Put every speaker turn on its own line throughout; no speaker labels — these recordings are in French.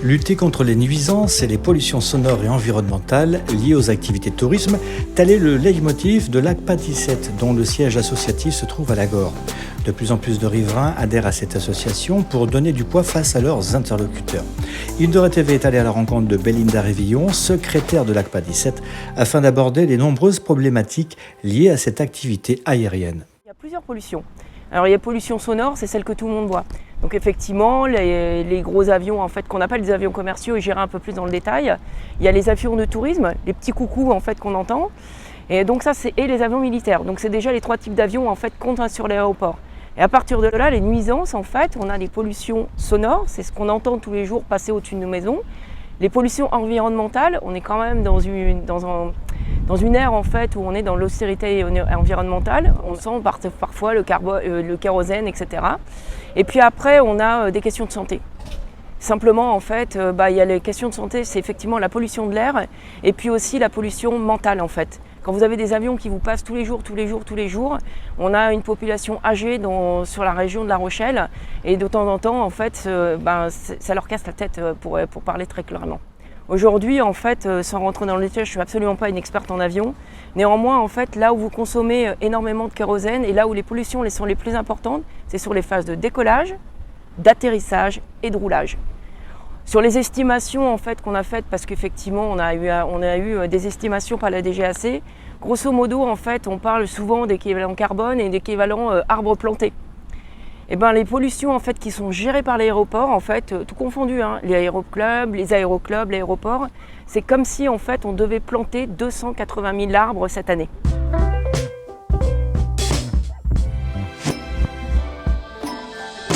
Lutter contre les nuisances et les pollutions sonores et environnementales liées aux activités de tourisme, tel est le leitmotiv de l'ACPA 17, dont le siège associatif se trouve à Lagore. De plus en plus de riverains adhèrent à cette association pour donner du poids face à leurs interlocuteurs. Île de Ré TV est allé à la rencontre de Belinda Révillon, secrétaire de l'ACPA 17, afin d'aborder les nombreuses problématiques liées à cette activité aérienne.
Il y a plusieurs pollutions. Alors il y a pollution sonore, c'est celle que tout le monde voit. Donc effectivement, les gros avions en fait, qu'on appelle des avions commerciaux, et j'irai un peu plus dans le détail. Il y a les avions de tourisme, les petits coucous en fait qu'on entend. Et donc ça et les avions militaires. Donc c'est déjà les trois types d'avions en fait qu'on a sur l'aéroport. Et à partir de là, les nuisances en fait, on a les pollutions sonores, c'est ce qu'on entend tous les jours passer au-dessus de nos maisons. Les pollutions environnementales, on est quand même dans une ère en fait où on est dans l'austérité environnementale. On sent parfois le kérosène, etc. Et puis après, on a des questions de santé. Simplement, en fait, il y a les questions de santé, c'est effectivement la pollution de l'air et puis aussi la pollution mentale, en fait. Quand vous avez des avions qui vous passent tous les jours, on a une population âgée sur la région de La Rochelle et de temps en temps, en fait, ça leur casse la tête pour parler très clairement. Aujourd'hui, en fait, sans rentrer dans le détail, je ne suis absolument pas une experte en avion. Néanmoins, en fait, là où vous consommez énormément de kérosène et là où les pollutions sont les plus importantes, c'est sur les phases de décollage, d'atterrissage et de roulage. Sur les estimations en fait, qu'on a faites, parce qu'effectivement on a eu des estimations par la DGAC, grosso modo en fait, on parle souvent d'équivalent carbone et d'équivalent arbres plantés. Et les pollutions en fait, qui sont gérées par l'aéroport, en fait, tout confondu, les aéroclubs, l'aéroport, c'est comme si en fait, on devait planter 280 000 arbres cette année.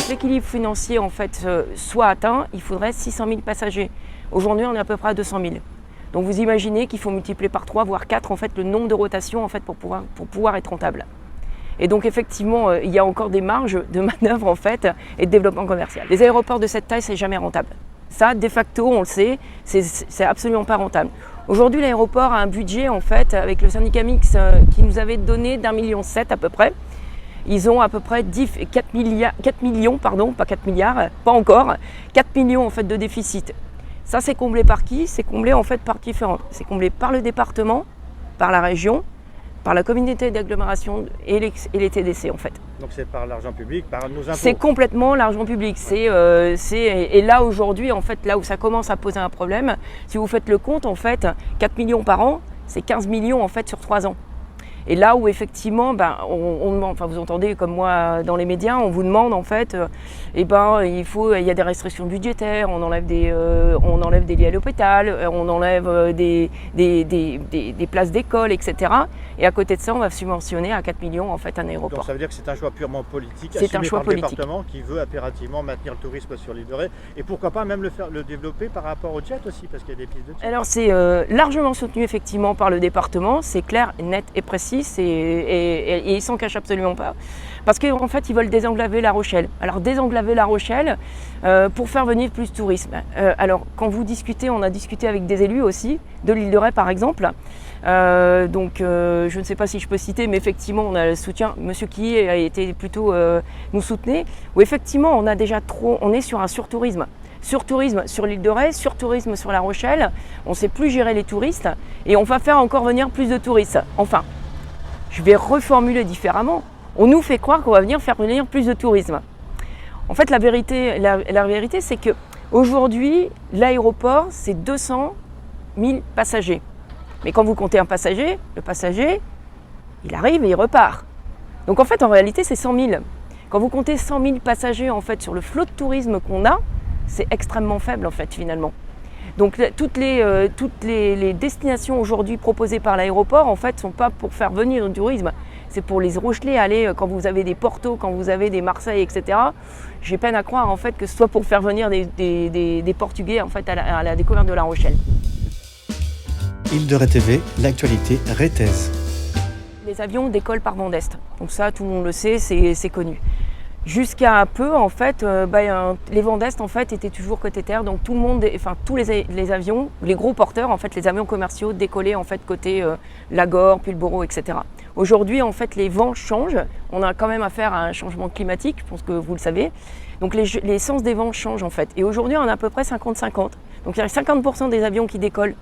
L'équilibre financier en fait soit atteint, il faudrait 600 000 passagers. Aujourd'hui, on est à peu près à 200 000. Donc vous imaginez qu'il faut multiplier par 3 voire 4 en fait le nombre de rotations en fait pour pouvoir être rentable. Et donc effectivement, il y a encore des marges de manœuvre en fait et de développement commercial. Les aéroports de cette taille, c'est jamais rentable. Ça, de facto, on le sait, c'est absolument pas rentable. Aujourd'hui, l'aéroport a un budget en fait avec le syndicat mixte qui nous avait donné d'1,7 million à peu près. Ils ont à peu près 4 millions, pas 4 milliards, pas encore, 4 millions en fait de déficit. Ça, c'est comblé par qui? C'est comblé en fait par différents. C'est comblé par le département, par la région, par la communauté d'agglomération et les TDC en fait.
Donc c'est par l'argent public, par nos impôts?
C'est complètement l'argent public. Et là aujourd'hui, en fait, là où ça commence à poser un problème, si vous faites le compte, en fait, 4 millions par an, c'est 15 millions en fait sur 3 ans. Et là où effectivement, vous entendez comme moi dans les médias, on vous demande en fait, il y a des restrictions budgétaires, on enlève des lits à l'hôpital, on enlève des places d'école, etc. Et à côté de ça, on va subventionner à 4 millions en fait un aéroport.
Donc ça veut dire que c'est un choix purement politique,
c'est un choix
par le
politique.
département qui veut impérativement maintenir le tourisme sur l'île de Ré et pourquoi pas même le développer par rapport au jet aussi, parce qu'il y a des pistes de jet.
Alors c'est largement soutenu effectivement par le département, c'est clair, net et précis. Et ils s'en cachent absolument pas. Parce qu'en fait, ils veulent désenclaver La Rochelle. Alors, désenclaver La Rochelle pour faire venir plus de tourisme. Alors, quand vous discutez, on a discuté avec des élus aussi, de l'île de Ré par exemple. Je ne sais pas si je peux citer, mais effectivement, on a le soutien. Monsieur Quillet a été plutôt nous soutenir. Où effectivement, on est sur un surtourisme. Surtourisme sur l'île de Ré, surtourisme sur La Rochelle. On ne sait plus gérer les touristes et on va faire encore venir plus de touristes. Enfin, je vais reformuler différemment. On nous fait croire qu'on va faire venir plus de tourisme. En fait, la vérité, c'est qu'aujourd'hui, l'aéroport, c'est 200 000 passagers. Mais quand vous comptez un passager, le passager, il arrive et il repart. Donc en fait, en réalité, c'est 100 000. Quand vous comptez 100 000 passagers en fait, sur le flot de tourisme qu'on a, c'est extrêmement faible en fait finalement. Donc toutes les destinations aujourd'hui proposées par l'aéroport en fait sont pas pour faire venir du tourisme, c'est pour les Rochelais aller quand vous avez des Porto, quand vous avez des Marseille, etc. J'ai peine à croire en fait que ce soit pour faire venir des Portugais en fait à la découverte de La Rochelle.
Île de Ré TV, l'actualité rétaise.
Les avions décollent par vent d'est, donc ça tout le monde le sait, c'est connu. Jusqu'à peu, en fait, les vents d'Est en fait, étaient toujours côté terre, donc tout le monde, enfin tous les avions, les gros porteurs, en fait, les avions commerciaux décollaient en fait côté Lagor, Pulboro, etc. Aujourd'hui, en fait, les vents changent. On a quand même affaire à un changement climatique, je pense que vous le savez. Donc les sens des vents changent en fait. Et aujourd'hui, on a à peu près 50-50. Donc il y a 50% des avions qui décollent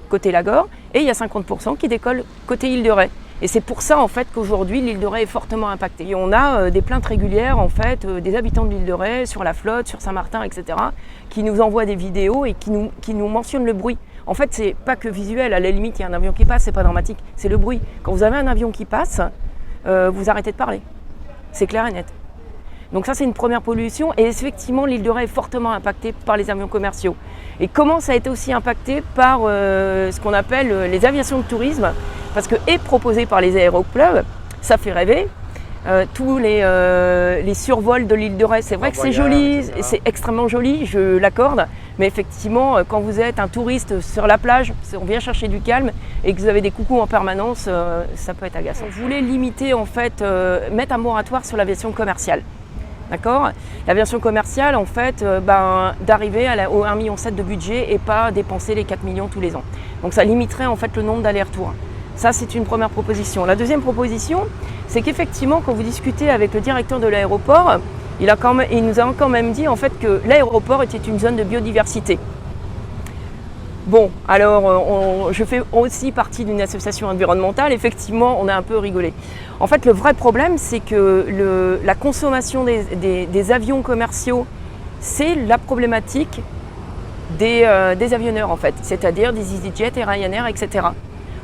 côté Lagor et il y a 50% qui décollent côté Île-de-Ré. Et c'est pour ça en fait qu'aujourd'hui l'île de Ré est fortement impactée. Et on a des plaintes régulières en fait des habitants de l'île de Ré sur la flotte, sur Saint-Martin, etc. qui nous envoient des vidéos et qui nous mentionnent le bruit. En fait, c'est pas que visuel. À la limite, il y a un avion qui passe, c'est pas dramatique. C'est le bruit. Quand vous avez un avion qui passe, vous arrêtez de parler. C'est clair et net. Donc ça, c'est une première pollution. Et effectivement, l'île de Ré est fortement impactée par les avions commerciaux. Et comment ça a été aussi impacté par ce qu'on appelle les aviations de tourisme, parce que est proposé par les aéroclubs, ça fait rêver. Tous les survols de l'île de Ré, c'est vrai que c'est joli, c'est extrêmement joli, je l'accorde, mais effectivement, quand vous êtes un touriste sur la plage, on vient chercher du calme et que vous avez des coucous en permanence, ça peut être agaçant. On voulait limiter, en fait, mettre un moratoire sur l'aviation commerciale. D'accord ? L'aviation commerciale, en fait, d'arriver au 1,7 million de budget et pas dépenser les 4 millions tous les ans. Donc ça limiterait en fait le nombre d'allers-retours. Ça, c'est une première proposition. La deuxième proposition, c'est qu'effectivement, quand vous discutez avec le directeur de l'aéroport, il nous a quand même dit en fait que l'aéroport était une zone de biodiversité. Bon, alors je fais aussi partie d'une association environnementale, effectivement on a un peu rigolé. En fait le vrai problème c'est que la consommation des avions commerciaux, c'est la problématique des avionneurs en fait, c'est-à-dire des EasyJet et Ryanair, etc.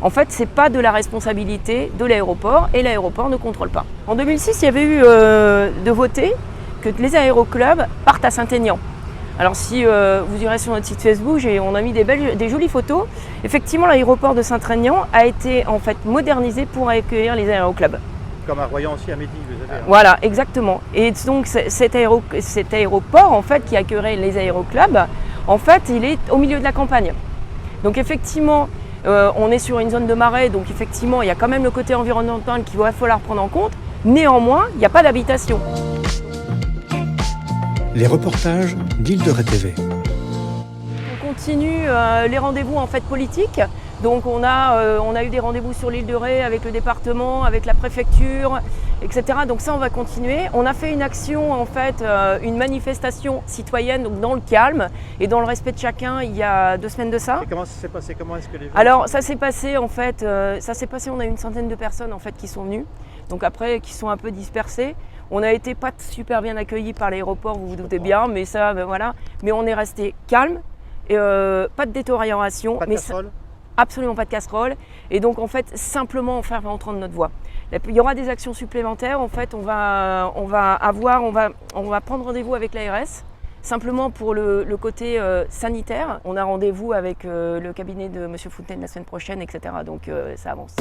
En fait c'est pas de la responsabilité de l'aéroport et l'aéroport ne contrôle pas. En 2006 il y avait eu de voter que les aéroclubs partent à Saint-Aignan. Alors si vous irez sur notre site Facebook, on a mis des jolies photos. Effectivement, l'aéroport de Saint-Aignan a été en fait modernisé pour accueillir les aéroclubs.
Comme à Royan aussi à Midi, vous avez.
Voilà, exactement. Et donc cet aéroport en fait qui accueillerait les aéroclubs, en fait, il est au milieu de la campagne. Donc effectivement, on est sur une zone de marais, donc effectivement, il y a quand même le côté environnemental qu'il va falloir prendre en compte. Néanmoins, il n'y a pas d'habitation.
Les reportages d'Île de Ré TV.
On continue les rendez-vous en fait politiques. Donc on a eu des rendez-vous sur l'île de Ré avec le département, avec la préfecture, etc. Donc ça on va continuer. On a fait une action en fait, une manifestation citoyenne donc dans le calme et dans le respect de chacun il y a 2 semaines de ça.
Et comment ça s'est passé? Comment est-ce que les gens...
Alors ça s'est passé en fait, on a eu une centaine de personnes en fait qui sont venues. Donc après qui sont un peu dispersées. On n'a été pas super bien accueillis par l'aéroport, vous vous doutez bien, mais ça, voilà. Mais on est resté calme, et, pas de détérioration.
Pas de casserole ?
Absolument pas de casserole. Et donc en fait, simplement en faire entendre notre voix. Il y aura des actions supplémentaires. En fait, on va prendre rendez-vous avec l'ARS. Simplement pour le côté sanitaire. On a rendez-vous avec le cabinet de M. Fontaine la semaine prochaine, etc. Donc ça avance.